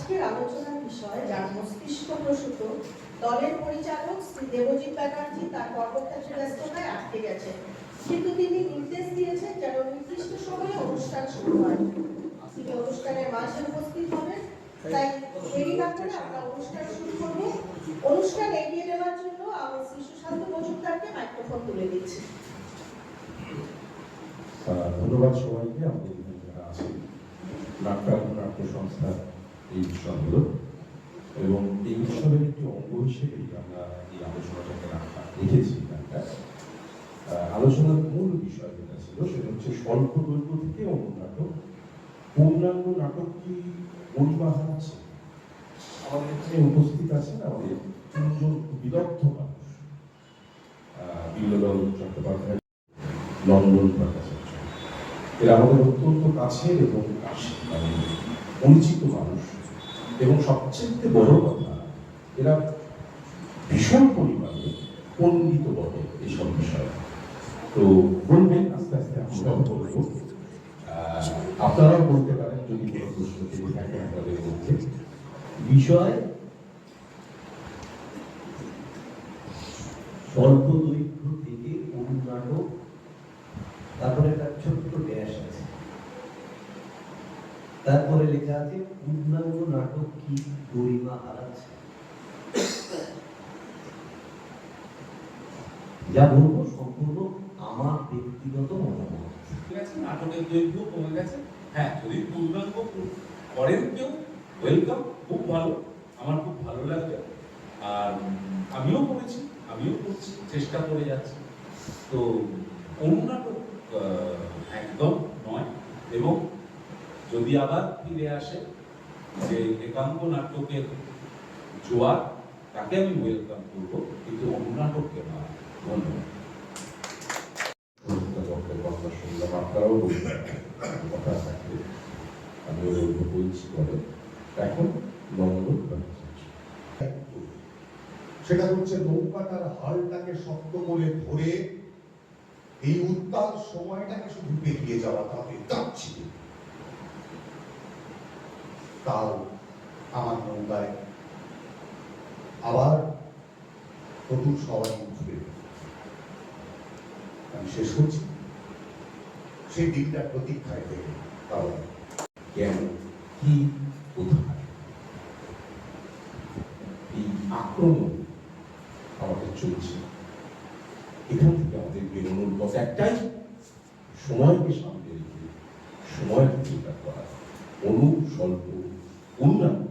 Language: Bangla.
আজকের আলোচনার বিষয় যার মস্তিষ্ক প্রসূত দলের পরিচালক শ্রী দেবজিৎ ব্যানার্জি তার কর্মক্ষেত্রে ব্যস্ততায় আটকে গেছেন, কিন্তু তিনি নির্দেশ দিয়েছেন যেন নির্দিষ্ট সময়ে অনুষ্ঠান শুরু হয়। তিনি অনুষ্ঠানের মাঝে উপস্থিত হবেন, তাই দেরি না করে আমরা অনুষ্ঠান শুরু করব। অনুষ্ঠান এগিয়ে নেওয়ার জন্য আমি শ্রী সুশান্ত মজুমদারকে মাইক্রোফোন তুলে দিচ্ছি। ধন্যবাদ সবাইকে। আমাদের এখানে যারা আছেন, নাট্য সংস্থার এই উৎসব হলো এবং এই উৎসবের একটি অঙ্গ হিসেবেই আমরা এই আলোচনাটাকে রেখেছি। আলোচনার মূল বিষয় যেটা ছিল সেটা হচ্ছে স্বল্প দৈর্ঘ্য থেকে অনুনাটক, পূর্ণাঙ্গ নাটক কি গরিমা হারাচ্ছে। আমাদের এখানে উপস্থিত আছেন আমাদের তিনজন বিদগ্ধ মানুষ, বিল্লদল চট্টোপাধ্যায়, নন্দন ভট্টাচার্য। এরা আমাদের অত্যন্ত কাছের এবং পরিচিত মানুষ, এবং সবচেয়ে বড় কথা এরা ভীষণ পরিমাণে পণ্ডিত বটে এইসব বিষয়ে। তো বলবেন আস্তে আস্তে আমরাও বলবো, আপনারাও বলতে পারেন যদি কোনো প্রশ্ন থেকে থাকে আপনাদের মধ্যে। বিষয় স্বল্প দৈর্ঘ্য থেকে অনুনাটক, তারপরে একটা ছোট্ট ড্যাশ আছে, তারপরে লেখা আছে পূর্ণাঙ্গ নাটক কি গরিমা হারাচ্ছে। যা বলবো সম্পূর্ণ আমার ব্যক্তিগত মতামত। ঠিক আছে, নাটকের দৈর্ঘ্য কমে গেছে। হ্যাঁ, যদি পূর্ণাঙ্গ করেন কেউ, ওয়েলকাম, খুব ভালো, আমার খুব ভালো লাগবে। আর আমিও করেছি, আমিও করছি, চেষ্টা করে যাচ্ছি। তো অনুনাটক একদম নয়, এবং যদি আবার ফিরে আসে যে একাঙ্ক নাটকের জোয়ার, তাকে আমি ওয়েলকাম করবো, কিন্তু অনুনাটককে নয়। ধন্যবাদ। শুনলাম আপনারাও বলবেন কথা থাকলে আমি বলছি বলে। এখন সেটা হচ্ছে নৌকাটার হালটাকে শক্ত করে ধরে এই উত্তাল সময়টাকে শুধু পেরিয়ে যাওয়া, তাতে যাচ্ছি। কাল আমার নৌকায় আবার নতুন সবাই উঠবে, আমি শেষ করছি সেই দিনটার প্রতীক্ষায় থেকে। কারণ কেন, কি, কোথায় এই আক্রমণ আমাদের চলছে, এখান থেকে আমাদের বেরোনোর পথ একটাই, সময়কে সামনে রেখে সময়ের চিন্তা করা, স্বল্প, পূর্ণাঙ্গ